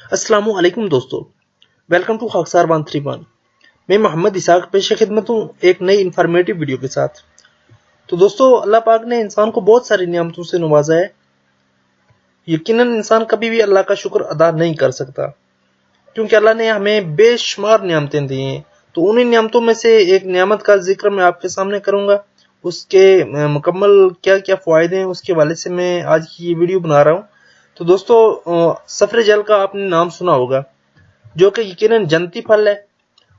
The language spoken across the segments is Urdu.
السلام علیکم دوستو، ویلکم ٹو خاکسار 131۔ میں محمد اسحاق پیش خدمت ہوں ایک نئی انفارمیٹیو ویڈیو کے ساتھ۔ تو دوستو، اللہ پاک نے انسان کو بہت ساری نعمتوں سے نوازا ہے۔ یقیناً انسان کبھی بھی اللہ کا شکر ادا نہیں کر سکتا، کیونکہ اللہ نے ہمیں بے شمار نعمتیں دی ہیں۔ تو انہی نعمتوں میں سے ایک نعمت کا ذکر میں آپ کے سامنے کروں گا، اس کے مکمل کیا کیا فوائد ہیں اس کے حوالے سے میں آج کی یہ ویڈیو بنا رہا ہوں۔ تو دوستو، صفر جل کا آپ نے نام سنا ہوگا، جو کہ یقیناً جنتی پھل ہے،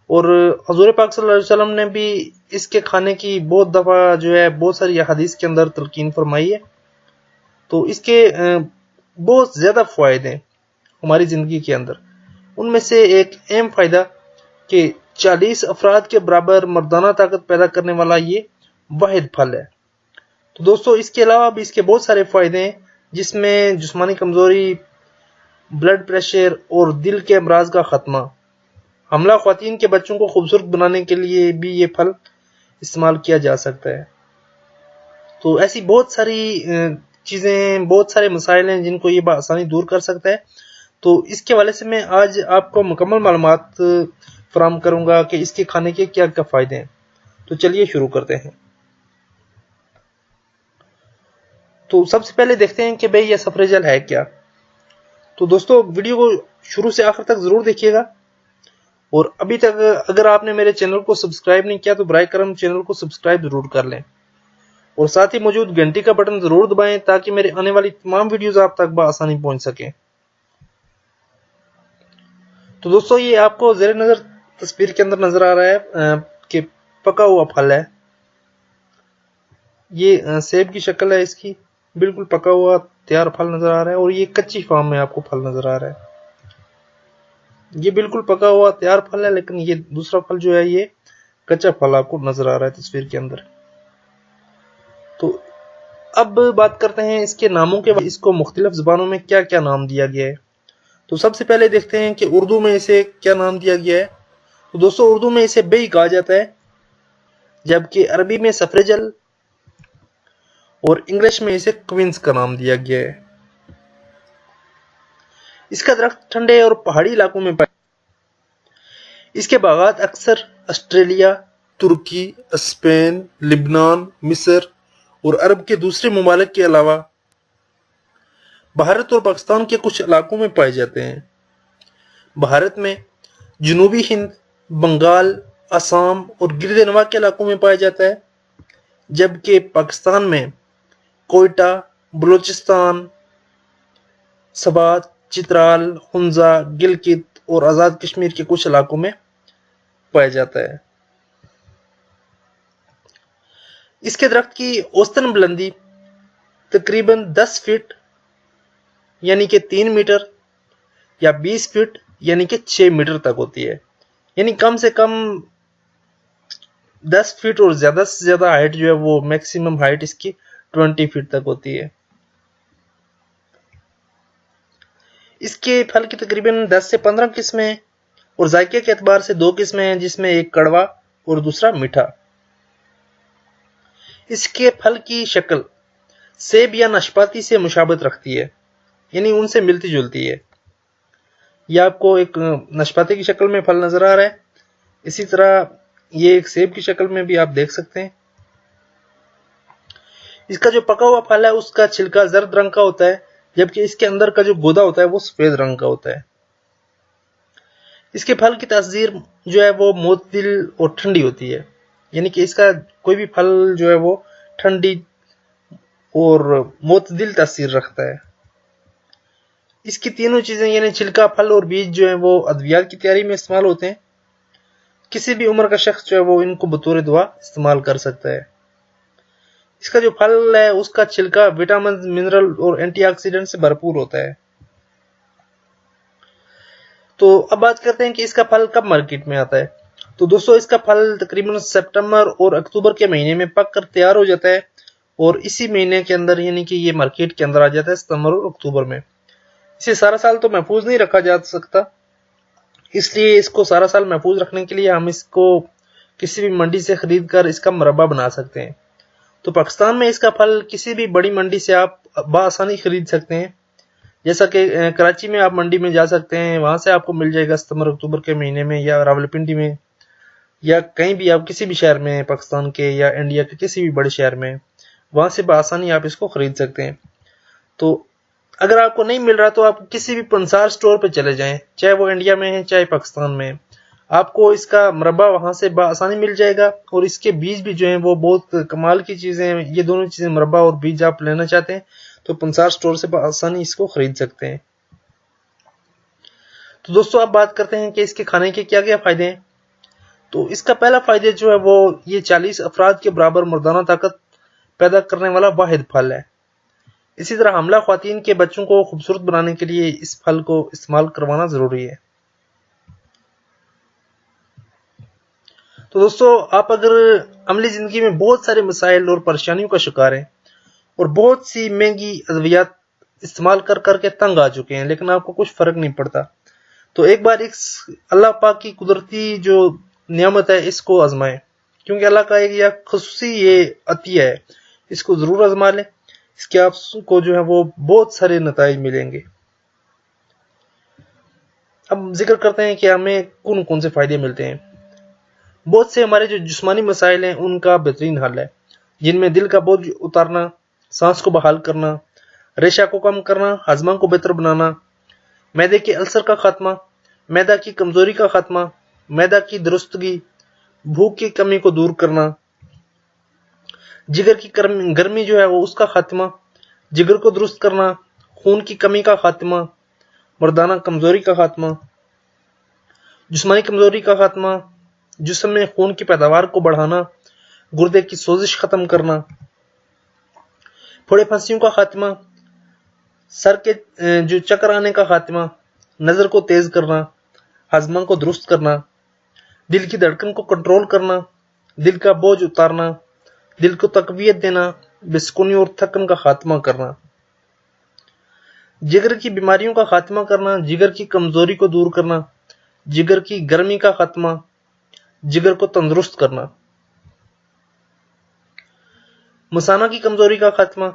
اور حضور پاک صلی اللہ علیہ وسلم نے بھی اس کے کھانے کی بہت دفعہ بہت ساری حدیث کے اندر تلقین فرمائی ہے۔ تو اس کے بہت زیادہ فوائد ہیں ہماری زندگی کے اندر۔ ان میں سے ایک اہم فائدہ کہ 40 افراد کے برابر مردانہ طاقت پیدا کرنے والا یہ واحد پھل ہے۔ تو دوستو، اس کے علاوہ بھی اس کے بہت سارے فائدے ہیں، جس میں جسمانی کمزوری، بلڈ پریشر اور دل کے امراض کا خاتمہ، حاملہ خواتین کے بچوں کو خوبصورت بنانے کے لیے بھی یہ پھل استعمال کیا جا سکتا ہے۔ تو ایسی بہت ساری چیزیں، بہت سارے مسائل ہیں جن کو یہ بآسانی دور کر سکتا ہے۔ تو اس کے حوالے سے میں آج آپ کو مکمل معلومات فراہم کروں گا کہ اس کے کھانے کے کیا کیا فائدے ہیں۔ تو چلیے شروع کرتے ہیں۔ تو سب سے پہلے دیکھتے ہیں کہ بھئی یہ صفر جل ہے کیا۔ تو دوستو، ویڈیو کو شروع سے آخر تک ضرور دیکھیے گا، اور ابھی تک اگر آپ نے میرے چینل کو سبسکرائب نہیں کیا تو برائے کرم چینل کو سبسکرائب ضرور کر لیں، اور ساتھ ہی موجود گھنٹی کا بٹن ضرور دبائیں تاکہ میرے آنے والی تمام ویڈیوز آپ تک بآسانی پہنچ سکیں۔ تو دوستو، یہ آپ کو زیر نظر تصویر کے اندر نظر آ رہا ہے کہ پکا ہوا پھل ہے۔ یہ سیب کی شکل ہے اس کی، بالکل پکا ہوا تیار پھل نظر آ رہا ہے، اور یہ کچی فارم میں آپ کو پھل نظر آ رہا ہے۔ یہ بالکل پکا ہوا تیار پھل ہے، لیکن یہ دوسرا پھل یہ کچا پھل آپ کو نظر آ رہا ہے تصویر کے اندر۔ تو اب بات کرتے ہیں اس کے ناموں کے، اس کو مختلف زبانوں میں کیا کیا نام دیا گیا ہے۔ تو سب سے پہلے دیکھتے ہیں کہ اردو میں اسے کیا نام دیا گیا ہے۔ تو دوستو، اردو میں اسے بئی کہا جاتا ہے، جبکہ عربی میں صفر جل اور انگلش میں اسے کوئنس کا نام دیا گیا ہے۔ اس کا درخت ٹھنڈے اور پہاڑی علاقوں میں پائے۔ اس کے باغات اکثر آسٹریلیا، ترکی، اسپین، لبنان، مصر اور عرب کے دوسرے ممالک کے علاوہ بھارت اور پاکستان کے کچھ علاقوں میں پائے جاتے ہیں۔ بھارت میں جنوبی ہند، بنگال، آسام اور گردنوا کے علاقوں میں پایا جاتا ہے، جبکہ پاکستان میں کوئٹہ، بلوچستان، سوات، چترال، ہنزا، گلگت اور آزاد کشمیر کے کچھ علاقوں میں پایا جاتا ہے۔ اس کے درخت کی اوسطن بلندی تقریباً 10 فٹ یعنی کہ 3 میٹر یا 20 فٹ یعنی کہ 6 میٹر تک ہوتی ہے۔ یعنی کم سے کم 10 فٹ اور زیادہ سے زیادہ ہائٹ وہ میکسیمم ہائٹ اس کی 20 فٹ تک ہوتی ہے۔ اس کے پھل کی تقریباً 10 سے 15 قسمیں ہیں، اور ذائقے کے اعتبار سے 2 قسمیں ہیں، جس میں ایک کڑوا اور دوسرا میٹھا۔ اس کے پھل کی شکل سیب یا ناشپاتی سے مشابہت رکھتی ہے، یعنی ان سے ملتی جلتی ہے۔ یہ آپ کو ایک ناشپاتی کی شکل میں پھل نظر آ رہا ہے، اسی طرح یہ ایک سیب کی شکل میں بھی آپ دیکھ سکتے ہیں۔ اس کا جو پکا ہوا پھل ہے اس کا چھلکا زرد رنگ کا ہوتا ہے، جبکہ اس کے اندر کا جو گودا ہوتا ہے وہ سفید رنگ کا ہوتا ہے۔ اس کے پھل کی تاثیر وہ معتدل اور ٹھنڈی ہوتی ہے، یعنی کہ اس کا کوئی بھی پھل وہ ٹھنڈی اور معتدل تاثیر رکھتا ہے۔ اس کی تینوں چیزیں یعنی چھلکا، پھل اور بیج وہ ادویات کی تیاری میں استعمال ہوتے ہیں۔ کسی بھی عمر کا شخص وہ ان کو بطور دوا استعمال کر سکتا ہے۔ اس کا جو پھل ہے اس کا چھلکا وٹامن، منرل اور اینٹی آکسیڈنٹ سے بھرپور ہوتا ہے۔ تو اب بات کرتے ہیں کہ اس کا پھل کب مارکیٹ میں آتا ہے۔ تو دوستو، اس کا پھل تقریباً سپٹمبر اور اکتوبر کے مہینے میں پک کر تیار ہو جاتا ہے، اور اسی مہینے کے اندر یعنی کہ یہ مارکیٹ کے اندر آ جاتا ہے ستمبر اور اکتوبر میں۔ اسے سارا سال تو محفوظ نہیں رکھا جا سکتا، اس لیے اس کو سارا سال محفوظ رکھنے کے لیے ہم اس کو کسی بھی منڈی سے خرید کر اس کا مربع بنا سکتے ہیں۔ تو پاکستان میں اس کا پھل کسی بھی بڑی منڈی سے آپ بآسانی خرید سکتے ہیں، جیسا کہ کراچی میں آپ منڈی میں جا سکتے ہیں، وہاں سے آپ کو مل جائے گا ستمبر اکتوبر کے مہینے میں، یا راولپنڈی میں، یا کہیں بھی آپ کسی بھی شہر میں پاکستان کے یا انڈیا کے کسی بھی بڑے شہر میں، وہاں سے بآسانی آپ اس کو خرید سکتے ہیں۔ تو اگر آپ کو نہیں مل رہا تو آپ کسی بھی پنسار سٹور پہ چلے جائیں، چاہے وہ انڈیا میں ہے چاہے پاکستان میں ہے، آپ کو اس کا مربع وہاں سے بآسانی مل جائے گا، اور اس کے بیج بھی جو ہیں وہ بہت کمال کی چیزیں ہیں۔ یہ دونوں چیزیں، مربع اور بیج، آپ لینا چاہتے ہیں تو پنسار سٹور سے بآسانی اس کو خرید سکتے ہیں۔ تو دوستو اب بات کرتے ہیں کہ اس کے کھانے کے کیا کیا فائدے ہیں۔ تو اس کا پہلا فائدہ جو ہے وہ یہ 40 افراد کے برابر مردانہ طاقت پیدا کرنے والا واحد پھل ہے۔ اسی طرح حاملہ خواتین کے بچوں کو خوبصورت بنانے کے لیے اس پھل کو استعمال کروانا ضروری ہے۔ تو دوستو آپ اگر عملی زندگی میں بہت سارے مسائل اور پریشانیوں کا شکار ہیں اور بہت سی مہنگی ادویات استعمال کر کر کے تنگ آ چکے ہیں، لیکن آپ کو کچھ فرق نہیں پڑتا، تو ایک بار اس اللہ پاک کی قدرتی جو نعمت ہے اس کو آزمائیں، کیونکہ اللہ کا ایک یا خصوصی یہ عطیہ ہے، اس کو ضرور آزما لیں، اس کے آپ کو جو ہے وہ بہت سارے نتائج ملیں گے۔ اب ذکر کرتے ہیں کہ ہمیں کون کون سے فائدے ملتے ہیں۔ بہت سے ہمارے جو جسمانی مسائل ہیں ان کا بہترین حل ہے، جن میں دل کا بوجھ اتارنا، سانس کو بحال کرنا، ریشہ کو کم کرنا، ہاضمہ کو بہتر بنانا، معدے کے السر کا خاتمہ، معدہ کی کمزوری کا خاتمہ، معدہ کی درستگی، بھوک کی کمی کو دور کرنا، جگر کی گرمی جو ہے وہ اس کا خاتمہ، جگر کو درست کرنا، خون کی کمی کا خاتمہ، مردانہ کمزوری کا خاتمہ، جسمانی کمزوری کا خاتمہ، جسم میں خون کی پیداوار کو بڑھانا، گردے کی سوزش ختم کرنا، پھوڑے پھنسیوں کا خاتمہ، سر کے جو چکر آنے کا خاتمہ، نظر کو تیز کرنا، ہاضمہ کو درست کرنا، دل کی دھڑکن کو کنٹرول کرنا، دل کا بوجھ اتارنا، دل کو تقویت دینا، بے سکونی اور تھکن کا خاتمہ کرنا، جگر کی بیماریوں کا خاتمہ کرنا، جگر کی کمزوری کو دور کرنا، جگر کی گرمی کا خاتمہ، جگر کو تندرست کرنا، مثانہ کی کمزوری کا خاتمہ،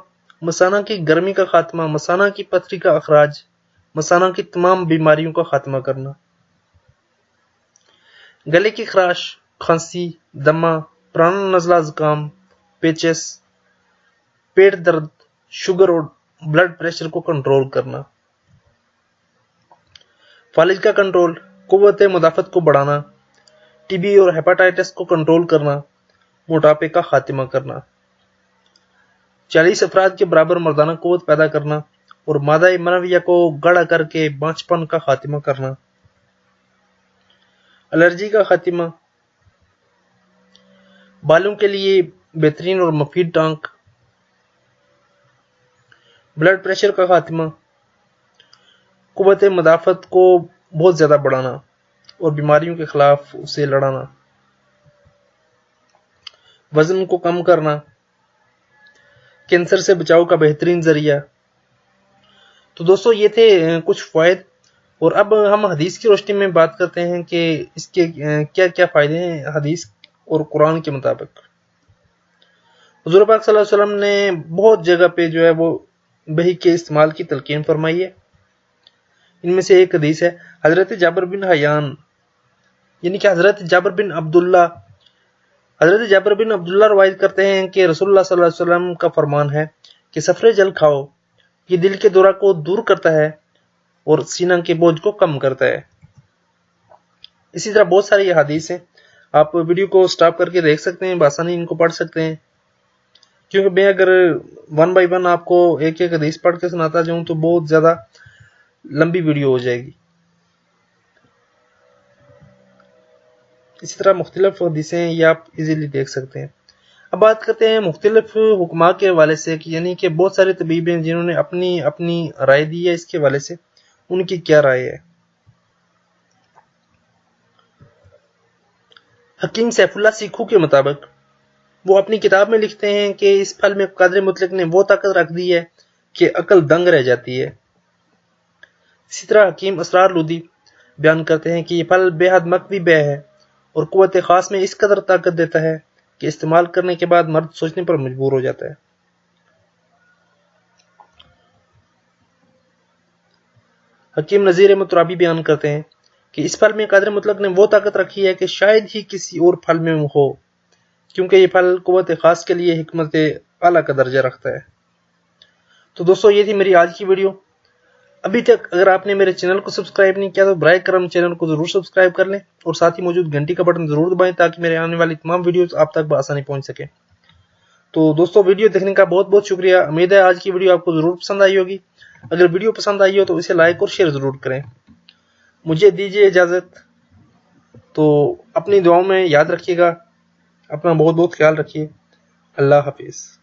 مثانہ کی گرمی کا خاتمہ، مثانہ کی پتھری کا اخراج، مثانہ کی تمام بیماریوں کا خاتمہ کرنا، گلے کی خراش، کھانسی، دمہ، پرانا نزلہ زکام، پیچس، پیٹ درد، شوگر اور بلڈ پریشر کو کنٹرول کرنا، فالج کا کنٹرول، قوت مدافعت کو بڑھانا، ٹی بی اور ہیپاٹائٹس کو کنٹرول کرنا، موٹاپے کا خاتمہ کرنا، 40 افراد کے برابر مردانہ قوت پیدا کرنا اور مادہ منویہ کو گاڑھا کر کے بانجھپن کا خاتمہ کرنا، الرجی کا خاتمہ، بالوں کے لیے بہترین اور مفید ٹانک، بلڈ پریشر کا خاتمہ، قوت مدافعت کو بہت زیادہ بڑھانا اور بیماریوں کے خلاف اسے لڑانا، وزن کو کم کرنا، کینسر سے بچاؤ کا بہترین ذریعہ۔ تو دوستو یہ تھے کچھ فوائد، اور اب ہم حدیث کی روشنی میں بات کرتے ہیں کہ اس کے کیا کیا فائدے ہیں حدیث اور قرآن کے مطابق۔ حضور پاک صلی اللہ علیہ وسلم نے بہت جگہ پہ جو ہے وہ وحی کے استعمال کی تلقین فرمائی ہے۔ ان میں سے ایک حدیث ہے حضرت جابر بن حیان، یعنی کہ حضرت جابر بن عبداللہ روایت کرتے ہیں کہ رسول اللہ صلی اللہ علیہ وسلم کا فرمان ہے کہ سفر جل کھاؤ، یہ دل کے دورہ کو دور کرتا ہے اور سینہ کے بوجھ کو کم کرتا ہے۔ اسی طرح بہت ساری حدیث ہیں، آپ ویڈیو کو سٹاپ کر کے دیکھ سکتے ہیں، بآسانی ان کو پڑھ سکتے ہیں، کیونکہ میں اگر ون بائی ون آپ کو ایک ایک حدیث پڑھ کے سناتا جاؤں تو بہت زیادہ لمبی ویڈیو ہو جائے گی۔ اسی طرح مختلف حدیثیں یہ آپ ایزیلی دیکھ سکتے ہیں۔ اب بات کرتے ہیں مختلف حکماء کے حوالے سے، یعنی کہ بہت سارے طبیب ہیں جنہوں نے اپنی رائے دی ہے اس کے حوالے سے، ان کی کیا رائے ہے۔ حکیم سیف اللہ سیکھو کے مطابق وہ اپنی کتاب میں لکھتے ہیں کہ اس پھل میں قادر مطلق نے وہ طاقت رکھ دی ہے کہ عقل دنگ رہ جاتی ہے۔ اسی طرح حکیم اسرار لودھی بیان کرتے ہیں کہ یہ پھل بے حد مقوی بے ہے اور قوت خاص میں اس قدر طاقت دیتا ہے کہ استعمال کرنے کے بعد مرد سوچنے پر مجبور ہو جاتا ہے۔ حکیم نظیر احمد ترابی بیان کرتے ہیں کہ اس پھل میں قادر مطلق نے وہ طاقت رکھی ہے کہ شاید ہی کسی اور پھل میں ہو، کیونکہ یہ پھل قوت خاص کے لیے حکمت اعلیٰ کا درجہ رکھتا ہے۔ تو دوستو یہ تھی میری آج کی ویڈیو۔ ابھی تک اگر آپ نے میرے چینل کو سبسکرائب نہیں کیا تو برائے کرم چینل کو ضرور سبسکرائب کر لیں اور ساتھ ہی موجود گھنٹی کا بٹن ضرور دبائیں تاکہ میرے آنے والی تمام ویڈیوز آپ تک بآسانی پہنچ سکیں۔ تو دوستو ویڈیو دیکھنے کا بہت بہت شکریہ۔ امید ہے آج کی ویڈیو آپ کو ضرور پسند آئی ہوگی۔ اگر ویڈیو پسند آئی ہو تو اسے لائک اور شیئر ضرور کریں۔ مجھے دیجیے اجازت، تو اپنی دعاؤں میں یاد رکھیے گا، اپنا بہت بہت خیال رکھیے۔ اللہ حافظ۔